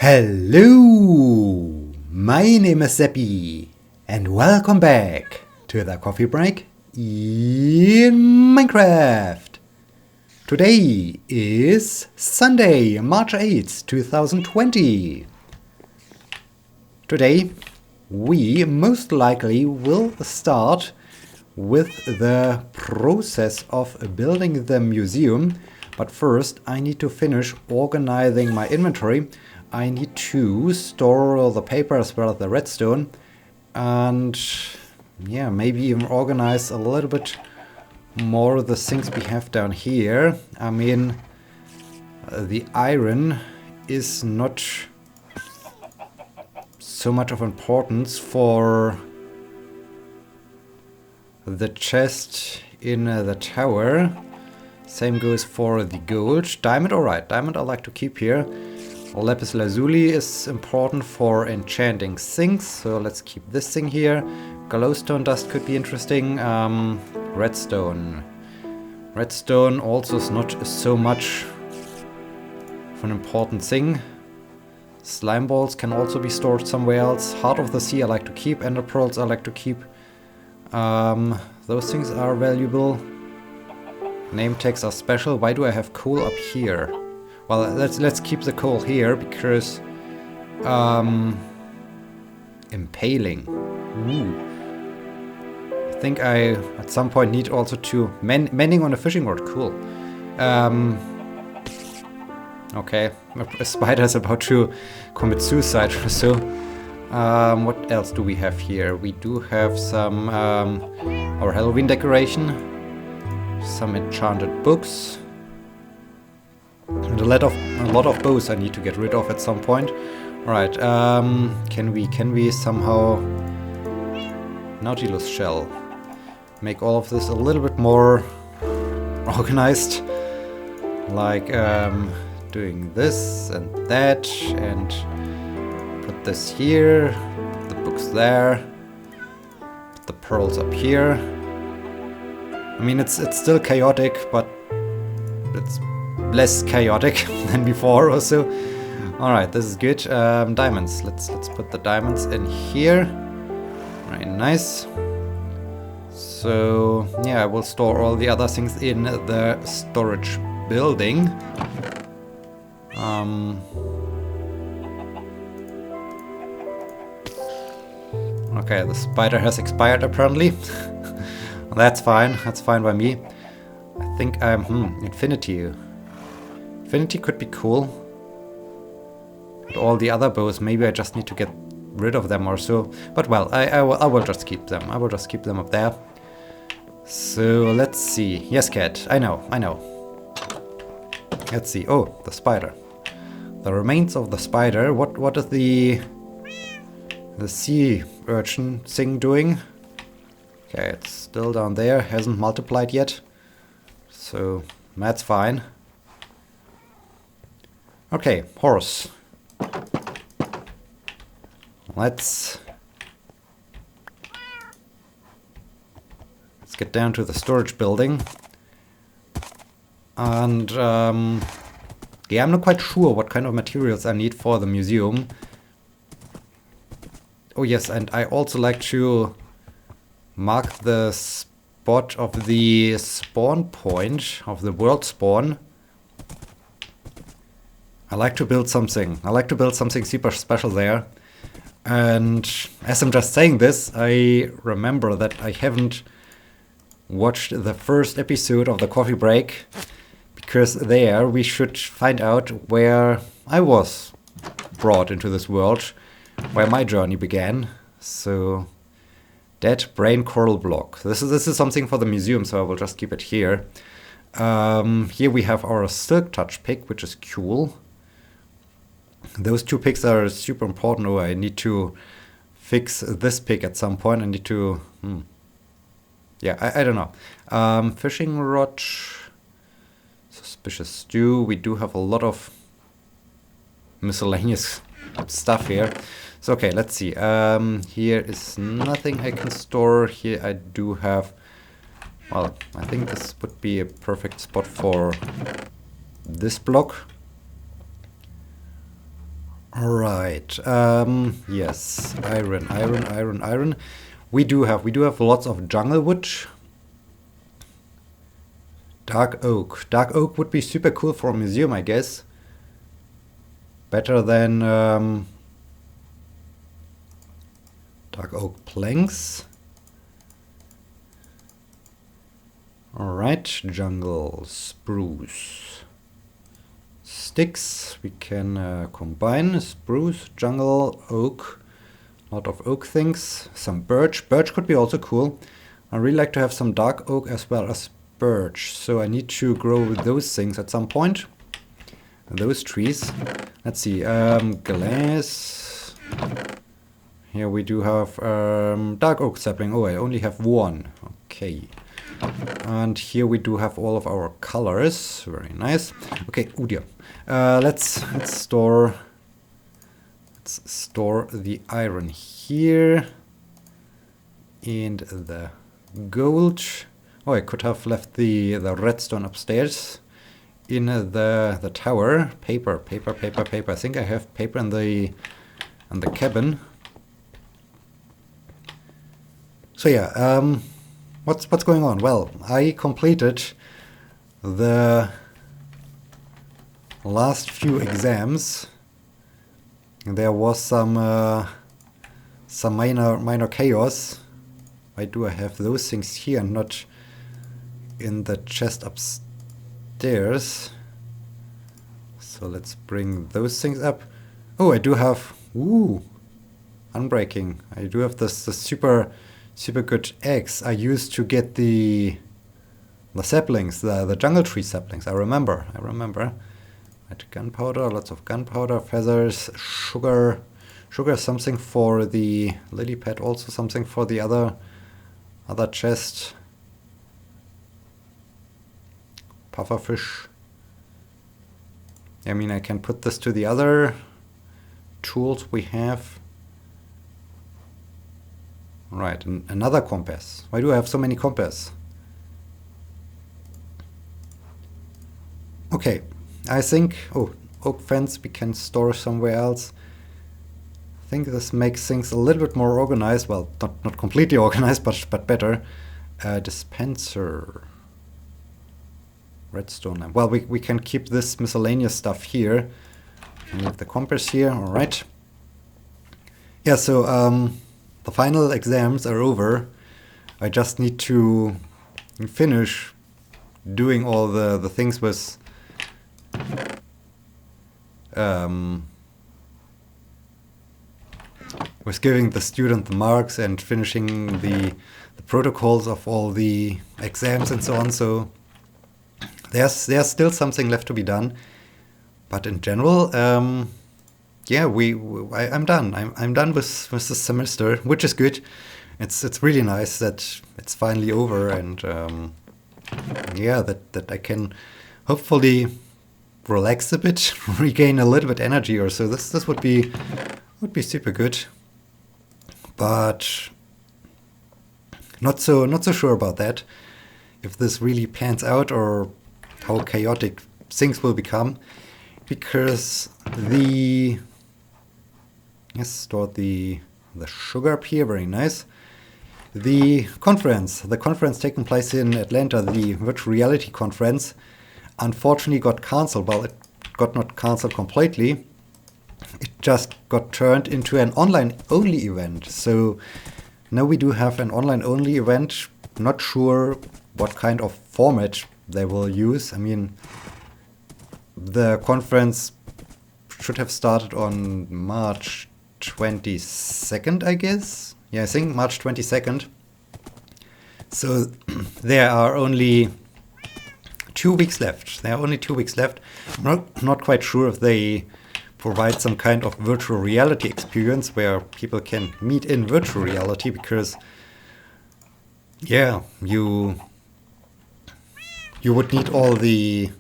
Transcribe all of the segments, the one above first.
Hello, my name is Sebbi, and welcome back to the coffee break in Minecraft. Today is Sunday, March 8th, 2020. Today we most likely will start with the process of building the museum, but first I need to finish organizing my inventory. I need to store all the paper as well as the redstone, and yeah, maybe even organize a little bit more of the things we have down here. I mean, the iron is not so much of importance for the chest in the tower. Same goes for the gold. Diamond, alright, diamond I like to keep here. Lapis lazuli is important for enchanting things, so let's keep this thing here. Glowstone dust could be interesting. Redstone. Redstone also is not so much of an important thing. Slime balls can also be stored somewhere else. Heart of the sea I like to keep. Ender pearls I like to keep. Those things are valuable. Name tags are special. Why do I have coal up here? Well, let's keep the coal here because impaling. Ooh. I think I at some point need also to mending on a fishing rod. Cool. Okay, a spider is about to commit suicide or so. What else do we have here? We do have some our Halloween decoration, some enchanted books. And a lot of bows I need to get rid of at some point. Alright, can we somehow Nautilus shell make all of this a little bit more organized? Like doing this and that, and put this here, put the books there, put the pearls up here. I mean, it's still chaotic, but it's less chaotic than before or so. Alright, this is good. Diamonds. Let's put the diamonds in here. Very nice. So yeah, I will store all the other things in the storage building. Okay, the spider has expired apparently. That's fine. That's fine by me. I think I'm infinity. Infinity could be cool. But all the other bows, maybe I just need to get rid of them or so. But well, I will just keep them. I will just keep them up there. So let's see. Yes, cat. I know. Let's see. Oh, the spider. The remains of the spider. What is the sea urchin thing doing? Okay, it's still down there. Hasn't multiplied yet. So that's fine. Okay, horse. Let's get down to the storage building. And yeah, I'm not quite sure what kind of materials I need for the museum. Oh yes, and I also like to mark the spot of the spawn point of the world spawn. I like to build something. I like to build something super special there. And as I'm just saying this, I remember that I haven't watched the first episode of the coffee break, because there we should find out where I was brought into this world, where my journey began. So dead brain coral block. This is something for the museum, so I will just keep it here. Here we have our silk touch pick, which is cool. Those two picks are super important. Oh, I need to fix this pick at some point. I need to... Yeah, I don't know. Fishing rod. Suspicious stew. We do have a lot of miscellaneous stuff here. So, okay, let's see. Here is nothing I can store. Here I do have... Well, I think this would be a perfect spot for this block. Alright, yes, iron. We do have lots of jungle wood. Dark oak. Dark oak would be super cool for a museum, I guess. Better than dark oak planks. Alright, jungle spruce. Sticks we can combine. Spruce, jungle, oak. A lot of oak things. Some birch. Birch could be also cool. I really like to have some dark oak as well as birch. So I need to grow those things at some point. Those trees. Let's see. Glass. Here we do have dark oak sapling. Oh, I only have one. Okay. And here we do have all of our colors. Very nice. Okay, oh dear. Let's store the iron here and the gold. Oh, I could have left the redstone upstairs in the tower. Paper. I think I have paper in the cabin. So yeah, what's going on? Well, I completed the last few exams. There was some minor chaos. Why do I have those things here and not in the chest upstairs? So let's bring those things up. Oh, I do have unbreaking. I do have the super good eggs I used to get the saplings, the jungle tree saplings. I remember. Right, gunpowder, lots of gunpowder, feathers, sugar, something for the lily pad, also something for the other chest. Pufferfish. I mean, I can put this to the other tools we have. Right, another compass. Why do I have so many compasses? Okay, I think, oak fence we can store somewhere else. I think this makes things a little bit more organized. Well, not completely organized, but better. Dispenser. Redstone lamp. Well, we can keep this miscellaneous stuff here. Leave the compass here, alright. Yeah, so the final exams are over. I just need to finish doing all the things with giving the student the marks and finishing the protocols of all the exams and so on. So there's still something left to be done, but in general, yeah, I'm done. I'm done with this semester, which is good. It's really nice that it's finally over, and yeah, that I can hopefully relax a bit, regain a little bit energy or so. This would be super good, but not so sure about that. If this really pans out or how chaotic things will become, because stored the sugar up here, very nice. The conference taking place in Atlanta, the virtual reality conference, unfortunately got cancelled. Well, it got not cancelled completely. It just got turned into an online-only event. So now we do have an online-only event. Not sure what kind of format they will use. I mean, the conference should have started on March 22nd, I guess. Yeah, I think March 22nd. So there are only 2 weeks left. I'm not quite sure if they provide some kind of virtual reality experience where people can meet in virtual reality, because yeah, you would need all the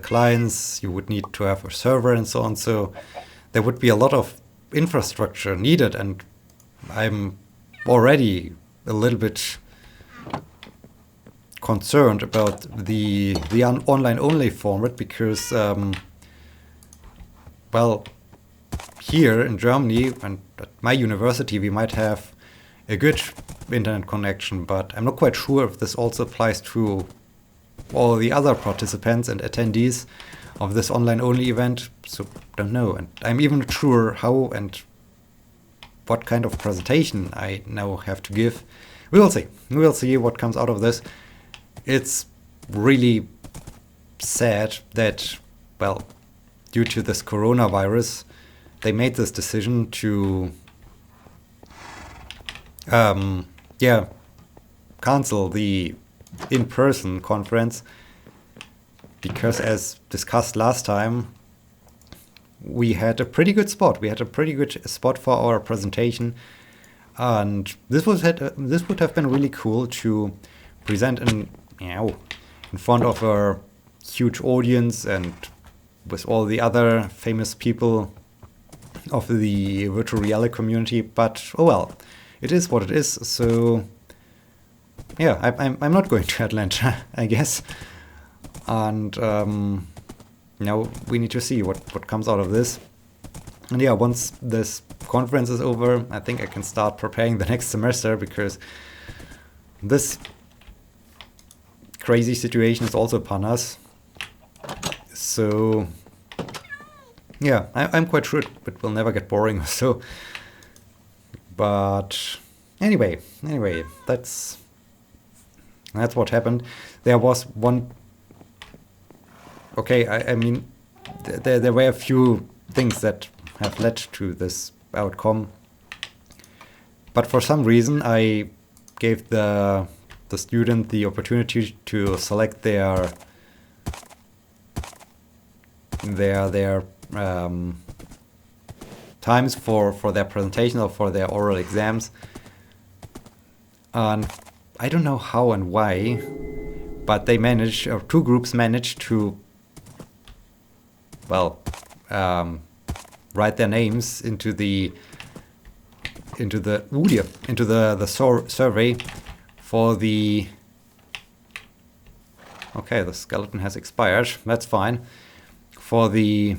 clients, you would need to have a server and so on. So there would be a lot of infrastructure needed, and I'm already a little bit concerned about the online only format because well, here in Germany and at my university we might have a good internet connection, but I'm not quite sure if this also applies to all the other participants and attendees of this online only event, so don't know. And I'm even not sure how and what kind of presentation I now have to give. We will see. We will see what comes out of this. It's really sad that, well, due to this coronavirus, they made this decision to cancel the in-person conference, because as discussed last time, we had a pretty good spot. We had a pretty good spot for our presentation, and this would have been really cool to present in front of a huge audience and with all the other famous people of the virtual reality community. But oh well, it is what it is. So yeah, I'm not going to Atlanta, I guess. And now we need to see what comes out of this. And yeah, once this conference is over, I think I can start preparing the next semester, because this crazy situation is also upon us. So yeah, I'm quite sure it will never get boring or so. But anyway, that's what happened. There was one. Okay, I mean, there were a few things that have led to this outcome, but for some reason I gave the student the opportunity to select their times for their presentation or for their oral exams, and I don't know how and why, but they managed, or two groups managed to, well, write their names into the survey for the. Okay, the skeleton has expired. That's fine. For the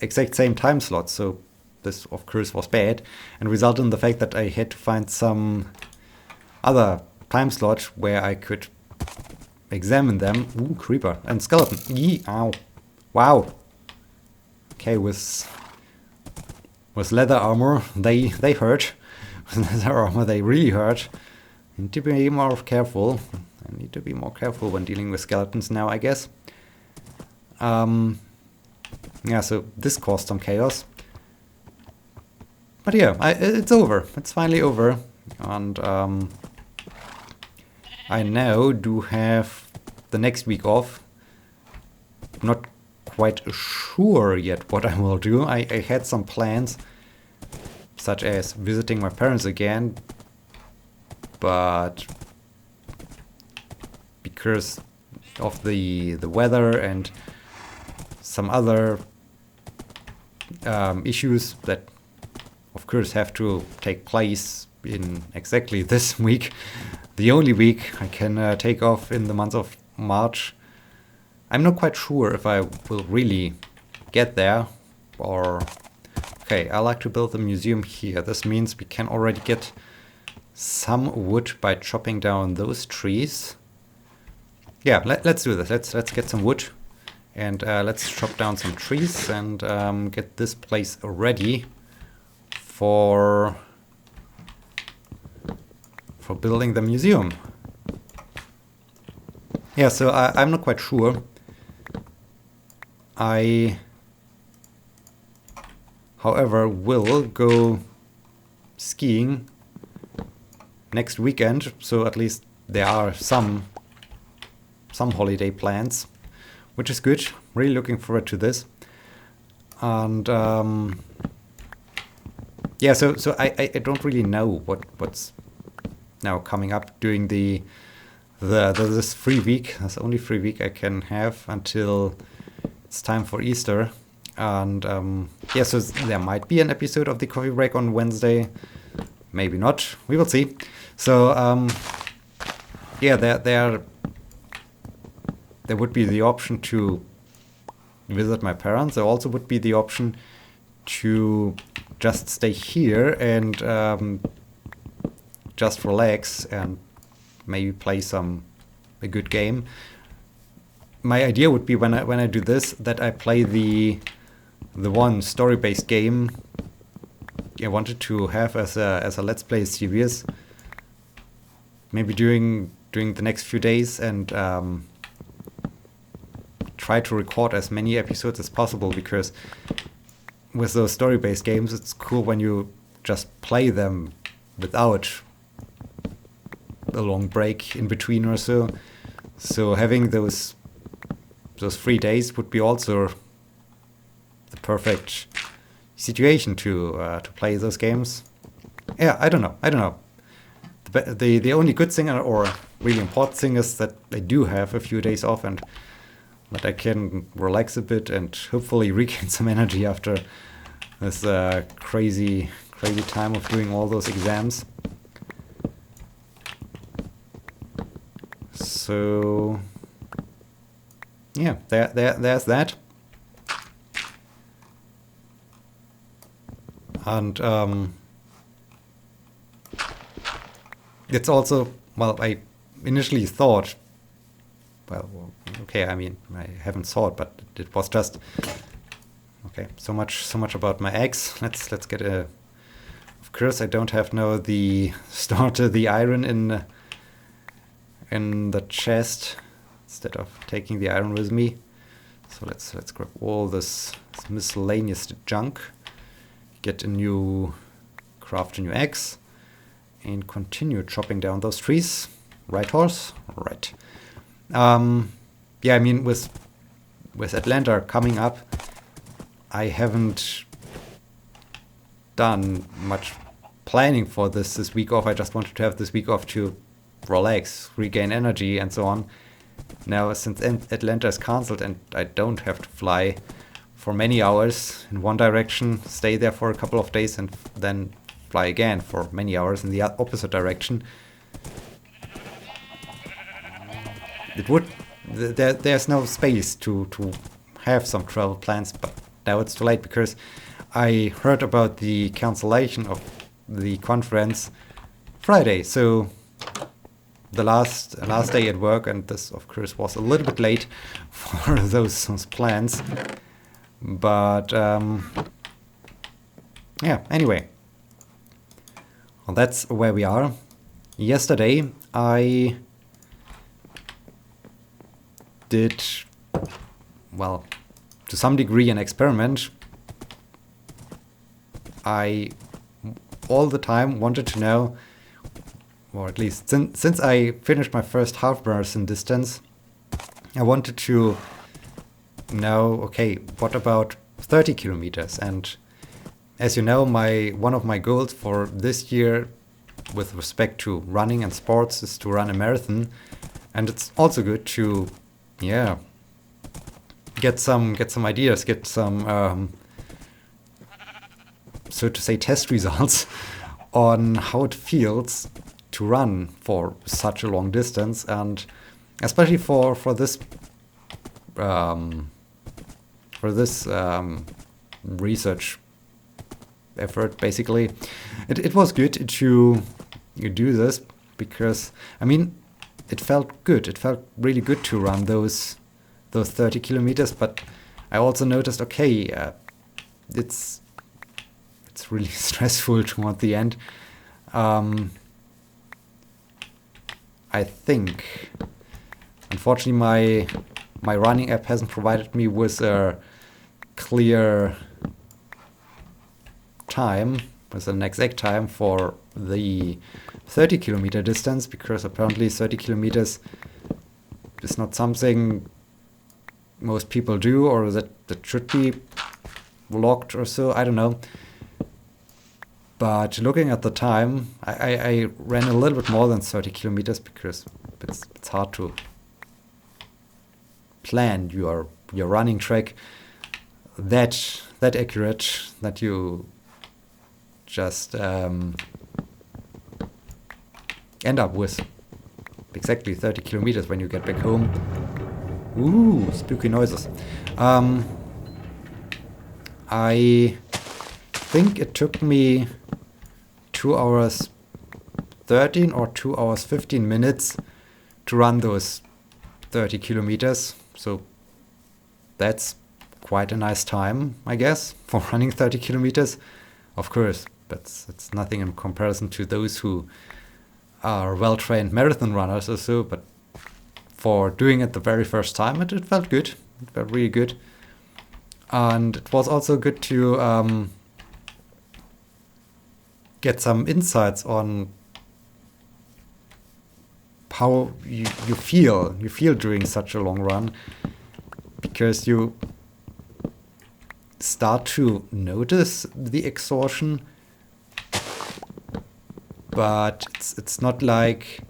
exact same time slot. So this, of course, was bad and resulted in the fact that I had to find some other time slot where I could examine them. Ooh, creeper and skeleton. Yee, ow. Wow. Okay, with leather armor, they hurt. With leather armor, they really hurt. Need to be more careful. I need to be more careful when dealing with skeletons now, I guess. Yeah, so this caused some chaos. But yeah, it's over. It's finally over. And I now do have the next week off. Not quite sure yet what I will do. I had some plans, such as visiting my parents again, but because of the weather and some other issues that of course have to take place in exactly this week, the only week I can take off in the month of March, I'm not quite sure if I will really get there, or... Okay, I like to build a museum here. This means we can already get some wood by chopping down those trees. Yeah, let's do this. Let's get some wood and let's chop down some trees and get this place ready for building the museum. Yeah, so I'm not quite sure. I, however, will go skiing next weekend, so at least there are some holiday plans, which is good. Really looking forward to this. And yeah, so I don't really know what's now coming up during this free week. That's the only free week I can have until it's time for Easter. And yeah, so there might be an episode of the Coffee Break on Wednesday, maybe not, we will see. So yeah, there would be the option to visit my parents. There also would be the option to just stay here and just relax and maybe play a good game. My idea would be when I do this, that I play the one story-based game I wanted to have as a Let's Play series, maybe during the next few days, and try to record as many episodes as possible, because with those story-based games, it's cool when you just play them without a long break in between or so. So having those 3 days would be also the perfect situation to play those games. Yeah, I don't know. The only good thing or really important thing is that I do have a few days off and that I can relax a bit and hopefully regain some energy after this crazy time of doing all those exams. So yeah, there's that. And it's also, well, I initially thought, well, okay, I mean, I haven't thought, but it was just, okay, so much about my eggs. Let's get of course, I don't have now the iron in the chest instead of taking the iron with me. So let's grab all this miscellaneous junk, craft a new axe, and continue chopping down those trees. Right, horse? Right. Yeah, I mean, with Atlanta coming up, I haven't done much planning for this week off. I just wanted to have this week off to relax, regain energy, and so on. Now, since Atlanta is cancelled and I don't have to fly for many hours in one direction, stay there for a couple of days, and then fly again for many hours in the opposite direction, there's no space to have some travel plans. But now it's too late, because I heard about the cancellation of the conference Friday, so the last day at work, and this of course was a little bit late for those plans. But yeah, anyway, well, that's where we are. Yesterday I did, well, to some degree an experiment. I all the time wanted to know, or at least since I finished my first half marathon distance, I wanted to know, okay, what about 30 kilometers? And as you know, one of my goals for this year with respect to running and sports is to run a marathon. And it's also good to, yeah, get some ideas, get some so to say test results on how it feels to run for such a long distance, and especially for this research effort. Basically, it was good to do this, because I mean, it felt good. It felt really good to run those 30 kilometers. But I also noticed, okay, it's really stressful toward the end. I think, unfortunately, my running app hasn't provided me with a clear time, with an exact time for the 30 kilometer distance, because apparently 30 kilometers is not something most people do, or that should be logged or so. I don't know. But looking at the time, I ran a little bit more than 30 kilometers, because it's hard to plan your running track that accurate, that you just end up with exactly 30 kilometers when you get back home. Ooh, spooky noises. I think it took me 2 hours 13 or 2 hours 15 minutes to run those 30 kilometers. So that's quite a nice time, I guess, for running 30 kilometers. Of course, it's nothing in comparison to those who are well-trained marathon runners or so, but for doing it the very first time, it felt good. It felt really good. And it was also good to get some insights on how you feel during such a long run, because you start to notice the exhaustion, but it's not like,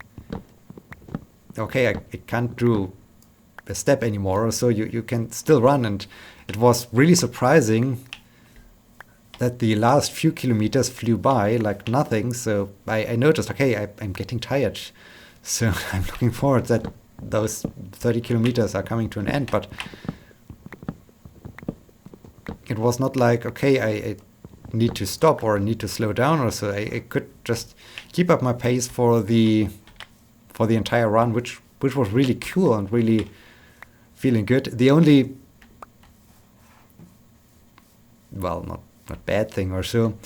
okay, I can't do a step anymore, so you can still run. And it was really surprising that the last few kilometers flew by like nothing. So I noticed, okay, I'm getting tired, so I'm looking forward that those 30 kilometers are coming to an end. But it was not like, okay, I need to stop or I need to slow down or so. I could just keep up my pace for the entire run, which was really cool and really feeling good. The only, well, not bad thing or so,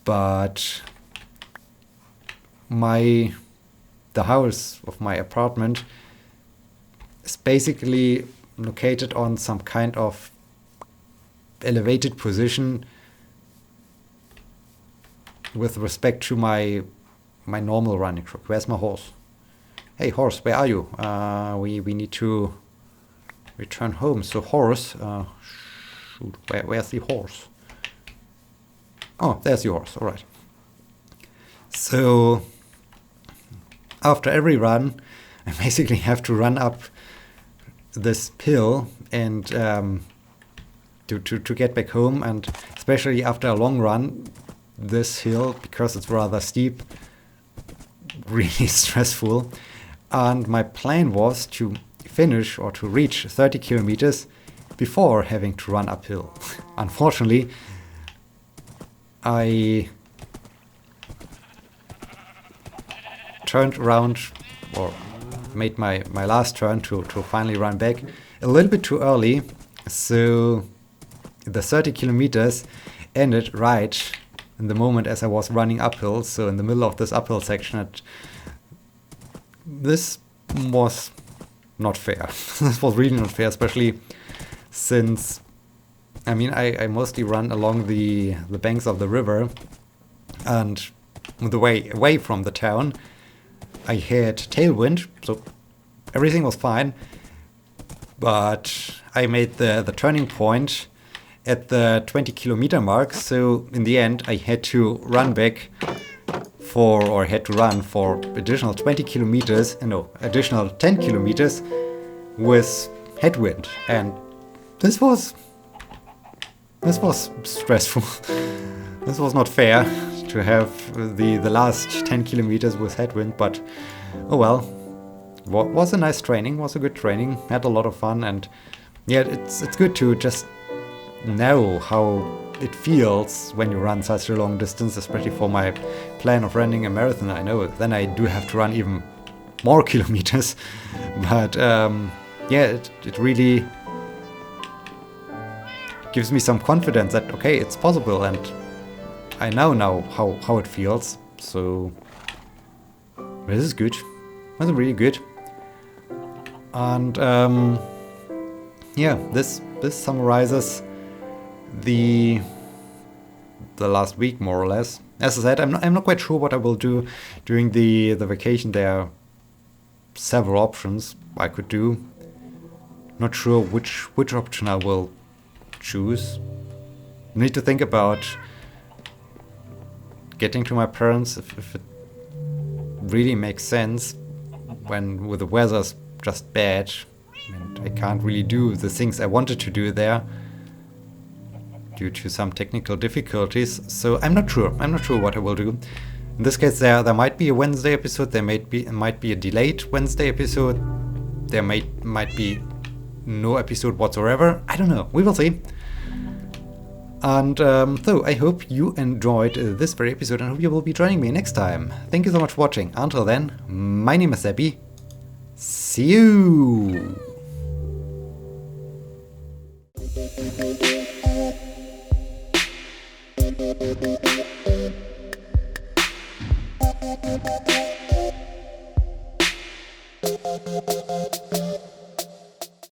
but the house of my apartment is basically located on some kind of elevated position with respect to my normal running track. Where's my horse? Hey horse, where are you? We need to return home. So horse, shoot, where's the horse? Oh, there's the horse. All right. So after every run, I basically have to run up this hill and to get back home. And especially after a long run, this hill, because it's rather steep, really stressful. And my plan was to finish or to reach 30 kilometers before having to run uphill. Unfortunately, I turned around or made my last turn to finally run back a little bit too early. So the 30 kilometers ended right in the moment as I was running uphill. So in the middle of this uphill section, this was not fair. This was really not fair, especially since, I mean, I mostly run along the banks of the river, and on the way away from the town, I had tailwind, so everything was fine. But I made the turning point at the 20 kilometer mark, so in the end I had to run for additional 20 kilometers, additional 10 kilometers with headwind. And this was stressful. This was not fair to have the last 10 kilometers with headwind, but oh well. Was a nice training, was a good training, had a lot of fun. And yeah, it's good to just know how it feels when you run such a long distance, especially for my plan of running a marathon. I know then I do have to run even more kilometers, but yeah, it really gives me some confidence that, okay, it's possible, and I know how it feels. So this is good. This is really good. And yeah, this summarizes the last week, more or less. As I said, I'm not quite sure what I will do during the vacation. There are several options I could do. Not sure which option I will choose. Need to think about getting to my parents if it really makes sense when with the weather's just bad and I can't really do the things I wanted to do there due to some technical difficulties. So I'm not sure what I will do. In this case, there might be a Wednesday episode. There might be a delayed Wednesday episode. There might be no episode whatsoever. I don't know. We will see. And so I hope you enjoyed this very episode and hope you will be joining me next time. Thank you so much for watching. Until then, my name is Sebbi. See you!